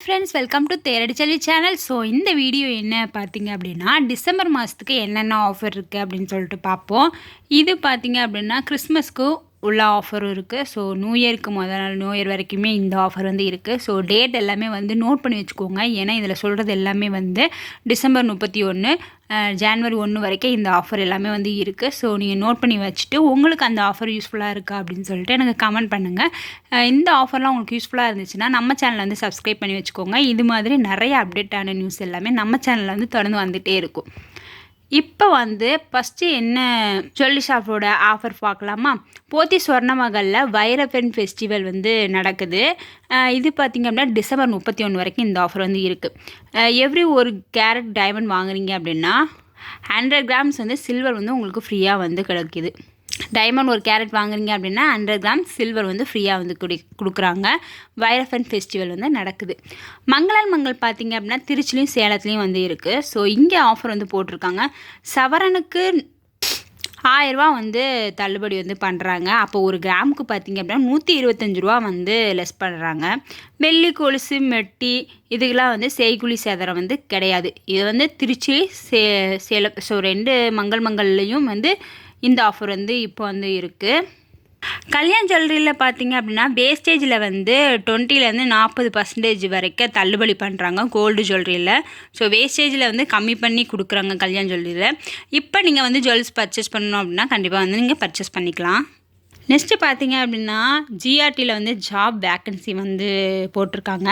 Friends, welcome to Theradi Selvi channel. So இந்த video என்ன பார்த்தீங்க அப்படின்னா, டிசம்பர் மாதத்துக்கு என்னென்ன ஆஃபர் இருக்குது அப்படின்னு சொல்லிட்டு பார்ப்போம். இது பார்த்தீங்க அப்படின்னா கிறிஸ்மஸ்க்கு உள்ள ஆஃபரும் இருக்குது. ஸோ நியூ இயருக்கு முதல் நாள் நியூ இயர் வரைக்குமே இந்த ஆஃபர் வந்து இருக்குது. ஸோ டேட் எல்லாமே வந்து நோட் பண்ணி வச்சுக்கோங்க. ஏன்னா இதில் சொல்கிறது எல்லாமே வந்து டிசம்பர் 31 ஜான்வரி 1 வரைக்கும் இந்த ஆஃபர் எல்லாமே வந்து இருக்குது. ஸோ நீங்கள் நோட் பண்ணி வச்சுட்டு உங்களுக்கு அந்த ஆஃபர் யூஸ்ஃபுல்லாக இருக்கா அப்படின்னு சொல்லிட்டு எனக்கு கமெண்ட் பண்ணுங்கள். இந்த ஆஃபர்லாம் உங்களுக்கு யூஸ்ஃபுல்லாக இருந்துச்சுன்னா நம்ம சேனலை வந்து சப்ஸ்கிரைப் பண்ணி வச்சுக்கோங்க. இது மாதிரி நிறைய அப்டேட்டான நியூஸ் எல்லாமே நம்ம சேனலில் வந்து தொடர்ந்து வந்துகிட்டே இருக்கும். இப்போ வந்து ஃபஸ்ட்டு என்ன ஜுவல்லரி ஷாப்போட ஆஃபர் பார்க்கலாமா? போத்தி சொர்ணமகளில் வைரப்பெண் ஃபெஸ்டிவல் வந்து நடக்குது. இது பார்த்திங்க அப்படின்னா டிசம்பர் 31 வரைக்கும் இந்த ஆஃபர் வந்து இருக்குது. எவ்ரி ஒரு கேரட் டைமண்ட் வாங்குறீங்க அப்படின்னா 100 கிராம்ஸ் வந்து சில்வர் வந்து உங்களுக்கு ஃப்ரீயாக வந்து கிடைக்கிது. டைமண்ட் ஒரு கேரட் வாங்குறீங்க அப்படின்னா 100 கிராம் சில்வர் வந்து ஃப்ரீயாக வந்து கொடுக்குறாங்க. வைரப்பெண் ஃபெஸ்டிவல் வந்து நடக்குது. மங்களன் மங்கள் பார்த்திங்க அப்படின்னா திருச்சிலையும் சேலத்துலேயும் வந்து இருக்குது. ஸோ இங்கே ஆஃபர் வந்து போட்டிருக்காங்க. சவரனுக்கு 1000 ரூபா வந்து தள்ளுபடி வந்து பண்ணுறாங்க. அப்போ ஒரு கிராமுக்கு பார்த்திங்க அப்படின்னா 125 ரூபா வந்து லெஸ் பண்ணுறாங்க. வெள்ளி கொலுசு மெட்டி இதுக்கெல்லாம் வந்து செய்கூலி சேதாரம் வந்து கிடையாது. இது வந்து திருச்சி சேலம் ஸோ 2 மங்கள்லையும் வந்து இந்த ஆஃபர் வந்து இப்போ வந்து இருக்குது. கல்யாண் ஜுவல்லரியில் பார்த்தீங்க அப்படின்னா வேஸ்டேஜில் வந்து 20% 40% வரைக்கும் தள்ளுபடி பண்ணுறாங்க கோல்டு ஜுவல்லரியில். ஸோ வேஸ்டேஜில் வந்து கம்மி பண்ணி கொடுக்குறாங்க கல்யாண் ஜுவல்லரியில். இப்போ நீங்கள் வந்து ஜுவல்ஸ் பர்ச்சேஸ் பண்ணணும் அப்படின்னா கண்டிப்பாக வந்து நீங்கள் பர்ச்சேஸ் பண்ணிக்கலாம். நெக்ஸ்ட்டு பார்த்தீங்க அப்படின்னா ஜிஆர்டியில் வந்து ஜாப் வேக்கன்சி வந்து போட்டிருக்காங்க.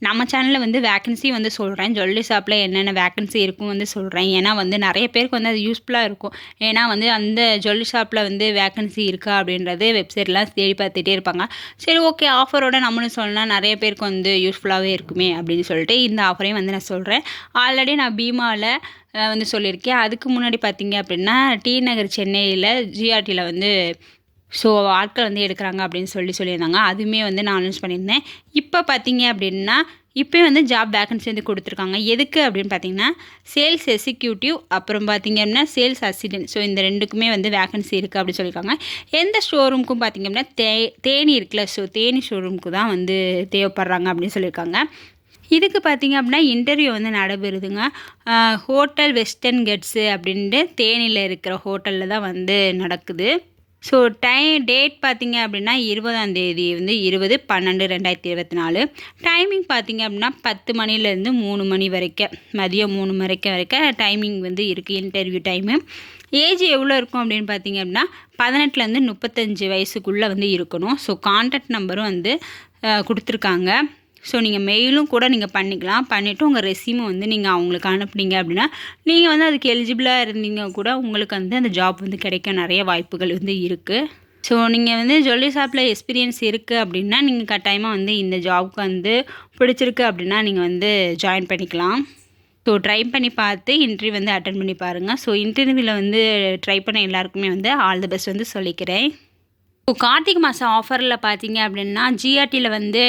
நம்ம சேனலில் வந்து வேக்கன்சி வந்து சொல்கிறேன். ஜுவல்லரி ஷாப்பில் என்னென்ன வேக்கன்சி இருக்கும் வந்து சொல்கிறேன். ஏன்னா வந்து நிறைய பேருக்கு வந்து அது யூஸ்ஃபுல்லாக இருக்கும். ஏன்னா வந்து அந்த ஜுவல்லரி ஷாப்பில் வந்து வேக்கன்சி இருக்கா அப்படின்றது வெப்சைட்லாம் தேடி பார்த்துட்டே இருப்பாங்க. சரி, ஓகே, ஆஃபரோட நம்மளும் சொல்லலாம், நிறைய பேருக்கு வந்து யூஸ்ஃபுல்லாகவே இருக்குமே அப்படின்னு சொல்லிட்டு இந்த ஆஃபரையும் வந்து நான் சொல்கிறேன். ஆல்ரெடி நான் பீமாவில் வந்து சொல்லியிருக்கேன். அதுக்கு முன்னாடி பார்த்தீங்க அப்படின்னா டி நகர் சென்னையில் ஜிஆர்டியில் வந்து ஸோ ஆட்கள் வந்து எடுக்கிறாங்க அப்படின்னு சொல்லியிருந்தாங்க. அதுவுமே வந்து நான் அனௌன்ஸ் பண்ணியிருந்தேன். இப்போ பார்த்தீங்க அப்படின்னா இப்போயும் வந்து ஜாப் வேக்கன்சி வந்து கொடுத்துருக்காங்க. எதுக்கு அப்படின்னு பார்த்தீங்கன்னா சேல்ஸ் எக்ஸிக்யூட்டிவ், அப்புறம் பார்த்தீங்க அப்படின்னா சேல்ஸ் அசிஸ்டன்ட். ஸோ இந்த ரெண்டுக்குமே வந்து வேக்கன்சி இருக்குது அப்படின்னு சொல்லியிருக்காங்க. எந்த ஷோரூமுக்கும் பார்த்தீங்க அப்படின்னா தேனி இருக்குல்ல, ஸோ தேனி ஷோரூமுக்கு தான் வந்து தேவைப்படுறாங்க அப்படின்னு சொல்லியிருக்காங்க. இதுக்கு பார்த்தீங்க அப்படின்னா இன்டர்வியூ வந்து நடைபெறுதுங்க. ஹோட்டல் வெஸ்டர்ன் கெட்ஸு அப்படின்ட்டு தேனியில் இருக்கிற ஹோட்டலில் தான் வந்து நடக்குது. ஸோ டேட் பார்த்தீங்க அப்படின்னா 20ஆம் தேதி வந்து 20/12/2024. டைமிங் பார்த்தீங்க அப்படின்னா 10 மணிலேருந்து 3 மணி வரைக்கும், மதியம் 3 வரைக்கும் டைமிங் வந்து இருக்குது இன்டர்வியூ டைமு. ஏஜ் எவ்வளோ இருக்கும் அப்படின்னு பார்த்தீங்க அப்படின்னா 18லேருந்து 35 வயசுக்குள்ளே வந்து இருக்கணும். ஸோ கான்டாக்ட் நம்பரும் வந்து கொடுத்துருக்காங்க. ஸோ நீங்கள் மெயிலும் கூட நீங்கள் பண்ணிக்கலாம். பண்ணிவிட்டு உங்கள் ரெஸ்யூமை வந்து நீங்கள் அவங்களுக்கு அனுப்புனீங்க அப்படின்னா நீங்கள் வந்து அதுக்கு எலிஜிபிளாக இருந்தீங்க கூட உங்களுக்கு வந்து அந்த ஜாப் வந்து கிடைக்க நிறைய வாய்ப்புகள் வந்து இருக்குது. ஸோ நீங்கள் வந்து ஜுவல்லரி ஷாப்பில் எக்ஸ்பீரியன்ஸ் இருக்குது அப்படின்னா நீங்கள் கட்டாயமாக வந்து இந்த ஜாப்க்கு வந்து பிடிச்சிருக்கு அப்படின்னா நீங்கள் வந்து ஜாயின் பண்ணிக்கலாம். ஸோ ட்ரை பண்ணி பார்த்து இன்டர்வியூ வந்து அட்டன் பண்ணி பாருங்கள். ஸோ இன்டர்வியூவில் வந்து ட்ரை பண்ண எல்லாருக்குமே வந்து ஆல் தி பெஸ்ட் வந்து சொல்லிக்கிறேன். ஸோ கார்த்திகை மாதம் ஆஃபரில் பார்த்தீங்க அப்படின்னா ஜிஆர்டியில் வந்து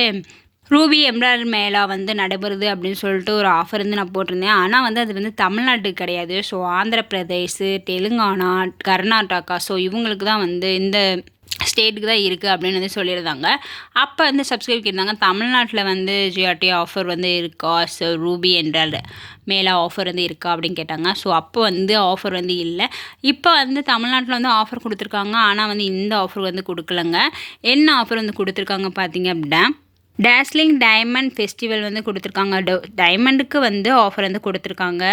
ரூபி எம்ப்ராய்டரி மேளா வந்து நடைபெறுது அப்படின்னு சொல்லிட்டு ஒரு ஆஃபர் வந்து நான் போட்டிருந்தேன். ஆனால் வந்து அது வந்து தமிழ்நாட்டுக்கு கிடையாது. ஸோ ஆந்திர பிரதேஷ், தெலுங்கானா, கர்நாடகா, ஸோ இவங்களுக்கு தான் வந்து இந்த ஸ்டேட்டுக்கு தான் இருக்குது அப்படின்னு வந்து சொல்லியிருந்தாங்க. அப்போ வந்து சப்ஸ்கிரைப் இருந்தாங்க. தமிழ்நாட்டில் வந்து ஜிஆர்டி ஆஃபர் வந்து இருக்கா, ஸோ ரூபி எம்ப்ராய்டரி மேலே ஆஃபர் வந்து இருக்கா அப்படின்னு கேட்டாங்க. ஸோ அப்போ வந்து ஆஃபர் வந்து இல்லை. இப்போ வந்து தமிழ்நாட்டில் வந்து ஆஃபர் கொடுத்துருக்காங்க. ஆனால் வந்து இந்த ஆஃபர் வந்து கொடுக்கலங்க. என்ன ஆஃபர் வந்து கொடுத்துருக்காங்க பார்த்தீங்க அப்படின்னா டேஸ்லிங் டைமண்ட் ஃபெஸ்டிவல் வந்து கொடுத்துருக்காங்க. டைமண்டுக்கு வந்து ஆஃபர் வந்து கொடுத்துருக்காங்க.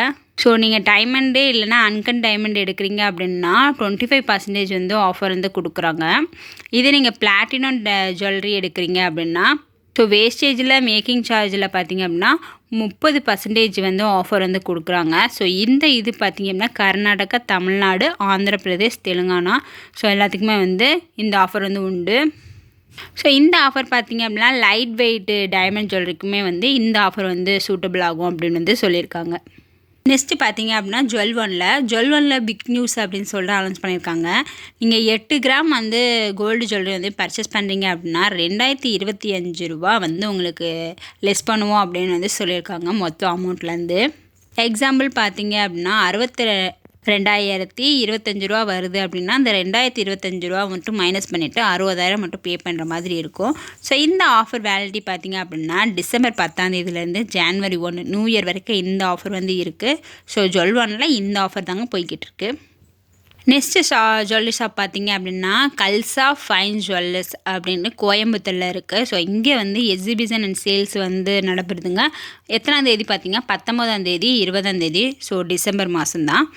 ஸோ நீங்கள் டைமண்டு இல்லைனா அன்கன் டைமண்ட் எடுக்கிறீங்க அப்படின்னா 25% வந்து ஆஃபர் வந்து கொடுக்குறாங்க. இது நீங்கள் பிளாட்டினம் ஜுவல்லரி எடுக்கிறீங்க அப்படின்னா ஸோ வேஸ்டேஜில் மேக்கிங் சார்ஜில் பார்த்தீங்க அப்படின்னா 30% வந்து ஆஃபர் வந்து கொடுக்குறாங்க. ஸோ இது பார்த்தீங்க அப்படின்னா கர்நாடகா, தமிழ்நாடு, ஆந்திர பிரதேஷ், தெலுங்கானா, ஸோ எல்லாத்துக்குமே வந்து இந்த ஆஃபர் வந்து உண்டு. ஸோ இந்த ஆஃபர் பார்த்திங்க அப்படின்னா லைட் வெயிட்டு டைமண்ட் ஜுவல்லரிக்குமே வந்து இந்த ஆஃபர் வந்து சூட்டபிள் ஆகும் அப்படின்னு வந்து சொல்லியிருக்காங்க. நெக்ஸ்ட்டு பார்த்தீங்க அப்படின்னா ஜுவல் ஒனில் பிக் நியூஸ் அப்படின்னு சொல்லிட்டு அனௌன்ஸ் பண்ணியிருக்காங்க. நீங்கள் 8 கிராம் வந்து கோல்டு ஜுவல்லரி வந்து பர்ச்சேஸ் பண்ணுறீங்க அப்படின்னா 2025 ரூபா வந்து உங்களுக்கு லெஸ் பண்ணுவோம் அப்படின்னு வந்து சொல்லியிருக்காங்க மொத்தம் அமௌண்ட்லேருந்து. எக்ஸாம்பிள் பார்த்தீங்க அப்படின்னா ரூ. 2025 வருது அப்படின்னா அந்த ரூ. 2025 மட்டும் மைனஸ் பண்ணிவிட்டு 60,000 மட்டும் பே பண்ணுற மாதிரி இருக்கும். ஸோ இந்த ஆஃபர் வேலிடிட்டி பார்த்திங்க அப்படின்னா டிசம்பர் 10 ஜான்வரி 1 நியூ இயர் வரைக்கும் இந்த ஆஃபர் வந்து இருக்குது. ஸோ ஜுவல்1ல் இந்த ஆஃபர் தாங்க போய்கிட்டு இருக்கு. நெக்ஸ்ட்டு ஜுவல்லரி ஷாப் பார்த்திங்க அப்படின்னா கல்சா ஃபைன் ஜுவல்லர்ஸ் அப்படின்னு கோயம்புத்தூரில் இருக்குது. ஸோ இங்கே வந்து எக்ஸிபிஷன் அண்ட் சேல்ஸ் வந்து நடப்படுதுங்க. எத்தனாம் தேதி பார்த்திங்க 19ஆம் தேதி 20ஆம் தேதி. ஸோ டிசம்பர் மாதம்தான்.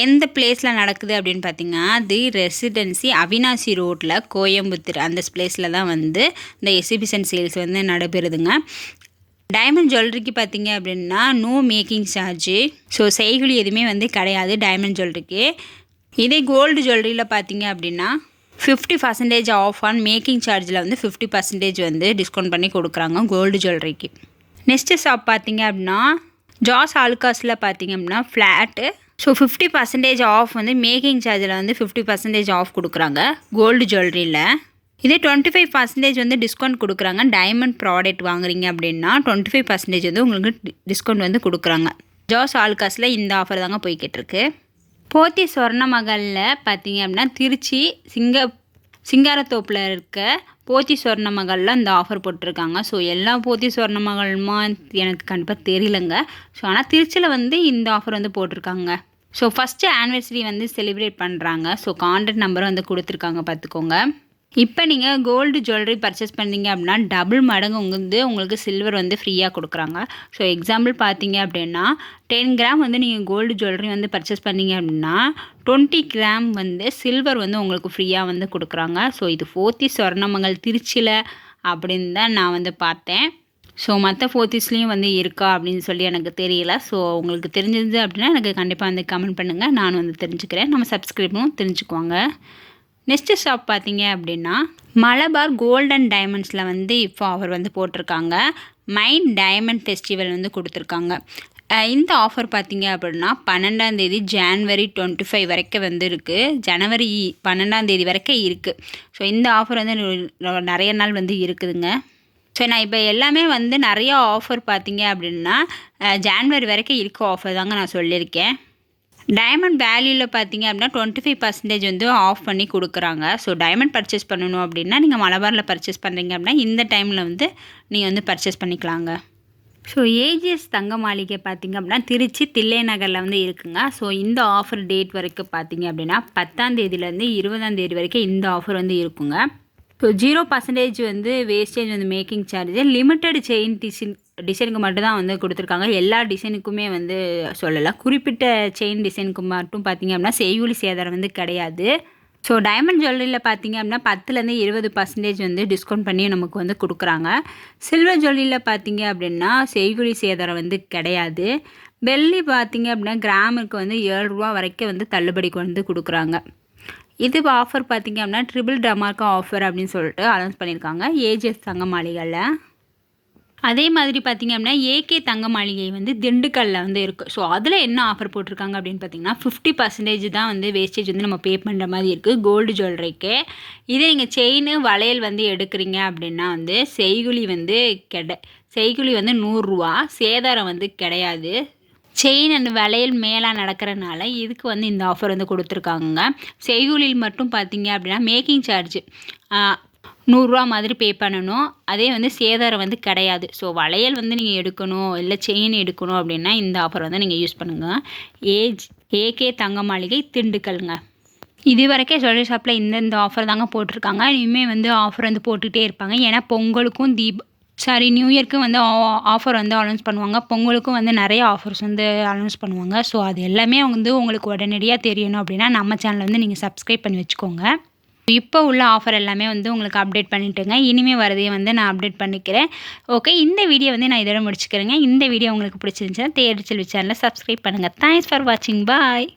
எந்த பிளேஸில் நடக்குது அப்படின்னு பார்த்திங்கன்னா தி ரெசிடென்சி அவினாசி ரோட்டில் கோயம்புத்தூர் அந்த பிளேஸில் தான் வந்து இந்த எக்ஸிபிஷன் சேல்ஸ் வந்து நடைபெறுதுங்க. டைமண்ட் ஜுவல்லரிக்கு பார்த்திங்க அப்படின்னா நோ மேக்கிங் சார்ஜு. ஸோ செய்குலி எதுவுமே வந்து கிடையாது டைமண்ட் ஜுவல்லரிக்கு. இதே கோல்டு ஜுவல்லரியில் பார்த்திங்க அப்படின்னா 50% ஆஃப் ஆன் மேக்கிங் சார்ஜில் வந்து 50% வந்து டிஸ்கவுண்ட் பண்ணி கொடுக்குறாங்க கோல்டு ஜுவல்லரிக்கு. நெக்ஸ்ட்டு ஷாப் பார்த்திங்க அப்படின்னா ஜாஸ் ஆல்காஸில் பார்த்திங்க அப்படின்னா ஃப்ளாட்டு. ஸோ 50% ஆஃப் வந்து மேக்கிங் சார்ஜில் வந்து 50% ஆஃப் கொடுக்குறாங்க கோல்டு ஜுவல்லரியில். இதே 25% வந்து டிஸ்கவுண்ட் கொடுக்குறாங்க டைமண்ட் ப்ராடக்ட் வாங்குறீங்க அப்படின்னா 25% வந்து உங்களுக்கு டிஸ்கவுண்ட் வந்து கொடுக்குறாங்க. ஜாஸ் ஆல்காஸில் இந்த ஆஃபர் தாங்க போய்கிட்டுருக்கு. போத்தி சொர்ணமகளில் பார்த்திங்க அப்படின்னா திருச்சி சிங்காரத்தோப்பில் இருக்க போத்தி சொர்ணமகளில் இந்த ஆஃபர் போட்டிருக்காங்க. ஸோ எல்லா போத்தி சொர்ணமகளுமா எனக்கு கண்டிப்பாக தெரியலங்க. ஸோ ஆனால் திருச்சியில் வந்து இந்த ஆஃபர் வந்து போட்டிருக்காங்க. ஸோ ஃபஸ்ட்டு ஆனிவர்சரி வந்து செலிப்ரேட் பண்ணுறாங்க. ஸோ கான்டாக்ட் நம்பரும் வந்து கொடுத்துருக்காங்க பார்த்துக்கோங்க. இப்போ நீங்கள் கோல்டு ஜுவல்லரி பர்ச்சேஸ் பண்ணிங்க அப்படின்னா டபுள் மடங்கு உங்களுக்கு சில்வர் வந்து ஃப்ரீயாக கொடுக்குறாங்க. ஸோ எக்ஸாம்பிள் பார்த்தீங்க அப்படின்னா 10 கிராம் வந்து நீங்கள் கோல்டு ஜுவல்லரி வந்து பர்ச்சேஸ் பண்ணிங்க அப்படின்னா 20 கிராம் வந்து சில்வர் வந்து உங்களுக்கு ஃப்ரீயாக வந்து கொடுக்குறாங்க. ஸோ இது போத்தி சொர்ணமகள் திருச்சியில் அப்படின்னு தான் நான் வந்து பார்த்தேன். ஸோ மற்ற போத்திஸ்லேயும் வந்து இருக்கா அப்படின்னு சொல்லி எனக்கு தெரியல. ஸோ உங்களுக்கு தெரிஞ்சது அப்படின்னா எனக்கு கண்டிப்பாக வந்து கமெண்ட் பண்ணுங்கள். நான் வந்து தெரிஞ்சுக்கிறேன். நம்ம சப்ஸ்கிரைபும் தெரிஞ்சுக்குவாங்க. நெக்ஸ்ட்டு ஷாப் பார்த்தீங்க அப்படின்னா மலபார் கோல்ட் அண்ட் டைமண்ட்ஸில் வந்து இப்போ ஆஃபர் வந்து போட்டிருக்காங்க. மைண்ட் டைமண்ட் ஃபெஸ்டிவல் வந்து கொடுத்துருக்காங்க. இந்த ஆஃபர் பார்த்திங்க அப்படின்னா 12ஆம் தேதி ஜான்வரி 25 வரைக்கும் வந்து இருக்குது. ஜனவரி 12ஆம் தேதி வரைக்கும் இருக்குது. ஸோ இந்த ஆஃபர் வந்து நிறைய நாள் வந்து இருக்குதுங்க. ஸோ நான் இப்போ எல்லாமே வந்து நிறையா ஆஃபர் பார்த்திங்க அப்படின்னா ஜான்வரி வரைக்கும் இருக்க ஆஃபர் தாங்க நான் சொல்லியிருக்கேன். டைமண்ட் வேல்யூவில் பார்த்திங்க அப்படின்னா 25% வந்து ஆஃப் பண்ணி கொடுக்குறாங்க. ஸோ டைமண்ட் பர்ச்சேஸ் பண்ணணும் அப்படின்னா நீங்கள் மலபாரில் பர்ச்சேஸ் பண்ணுறீங்க அப்படின்னா இந்த டைமில் வந்து நீங்கள் வந்து பர்ச்சேஸ் பண்ணிக்கலாங்க. ஸோ ஏஜிஎஸ் தங்க மாளிகை பார்த்திங்க அப்படின்னா திருச்சி தில்லை நகரில் வந்து இருக்குங்க. ஸோ இந்த ஆஃபர் டேட் வரைக்கும் பார்த்திங்க அப்படின்னா 10ஆம் தேதியிலேருந்து 20ஆம் தேதி வரைக்கும் இந்த ஆஃபர் வந்து இருக்குங்க. ஸோ 0% வந்து வேஸ்டேஜ் வந்து மேக்கிங் சார்ஜ் லிமிட்டட் செயின் டிசைனுக்கு மட்டும் தான் வந்து கொடுத்துருக்காங்க. எல்லா டிசைனுக்குமே வந்து சொல்லலை. குறிப்பிட்ட செயின் டிசைனுக்கு மட்டும் பார்த்திங்க அப்படின்னா செய்கூலி சேதாரம் வந்து கிடையாது. ஸோ டைமண்ட் ஜுவல்லரியில் பார்த்திங்க அப்படின்னா 10லேருந்து 20% வந்து டிஸ்கவுண்ட் பண்ணி நமக்கு வந்து கொடுக்குறாங்க. சில்வர் ஜுவல்லரியில் பார்த்திங்க அப்படின்னா செய்கூலி சேதாரம் வந்து கிடையாது. வெள்ளி பார்த்திங்க அப்படின்னா கிராமுக்கு வந்து 7 ரூபா வரைக்கும் வந்து தள்ளுபடிக்கு வந்து கொடுக்குறாங்க. இது ஆஃபர் பார்த்திங்க அப்படின்னா ட்ரிபிள் டமார்க்கா ஆஃபர் அப்படின்னு சொல்லிட்டு அனௌன்ஸ் பண்ணியிருக்காங்க ஏஜிஎஸ் தங்க மாளிகையில். அதே மாதிரி பார்த்திங்க அப்படின்னா ஏகே தங்க மாளிகை வந்து திண்டுக்கல்லில் வந்து இருக்குது. ஸோ அதில் என்ன ஆஃபர் போட்டிருக்காங்க அப்படின்னு பார்த்திங்கன்னா 50% தான் வந்து வேஸ்டேஜ் வந்து நம்ம பே பண்ணுற மாதிரி இருக்குது கோல்டு ஜுவல்லரிக்கு. இதே நீங்கள் செயின் வளையல் வந்து எடுக்கிறீங்க அப்படின்னா வந்து செய்கூலி வந்து செய்கூலி வந்து 100 ரூபா. சேதாரம் வந்து கிடையாது. செயின் அண்ட் வளையல் மேலாக நடக்கிறனால இதுக்கு வந்து இந்த ஆஃபர் வந்து கொடுத்துருக்காங்க. செய்கூலியில் மட்டும் பார்த்திங்க அப்படின்னா மேக்கிங் சார்ஜ் 100 ரூபா மாதிரி பே பண்ணணும். அதே வந்து சேதாரம் வந்து கிடையாது. ஸோ வளையல் வந்து நீங்கள் எடுக்கணும் இல்லை செயின் எடுக்கணும் அப்படின்னா இந்த ஆஃபர் வந்து நீங்கள் யூஸ் பண்ணுங்கள். ஏகே தங்க மாளிகை திண்டுக்கல்ங்க. இது வரைக்கும் ஜுவல்லரி ஷாப்பில் இந்த ஆஃபர் தாங்க போட்டிருக்காங்க. இனிமேல் வந்து ஆஃபர் வந்து போட்டுகிட்டே இருப்பாங்க. ஏன்னா பொங்கலுக்கும் நியூ இயர்க்கும் வந்து ஆஃபர் வந்து அனௌன்ஸ் பண்ணுவாங்க. பொங்கலுக்கும் வந்து நிறைய ஆஃபர்ஸ் வந்து அனௌன்ஸ் பண்ணுவாங்க. ஸோ அது எல்லாமே வந்து உங்களுக்கு உடனடியாக தெரியணும் அப்படின்னா நம்ம சேனலை வந்து நீங்கள் சப்ஸ்கிரைப் பண்ணி வச்சுக்கோங்க. இப்போ உள்ள ஆஃபர் எல்லாமே வந்து உங்களுக்கு அப்டேட் பண்ணிவிட்டுங்க. இனிமேல் வரதையும் வந்து நான் அப்டேட் பண்ணிக்கிறேன். ஓகே, இந்த வீடியோ வந்து நான் இதோட முடிச்சுக்கிறேங்க. இந்த வீடியோ உங்களுக்கு பிடிச்சிருந்துச்சுன்னா தேடி செல்வி சேனலை சப்ஸ்கிரைப் பண்ணுங்கள். தேங்க்ஸ் ஃபார் வாட்சிங். பாய்.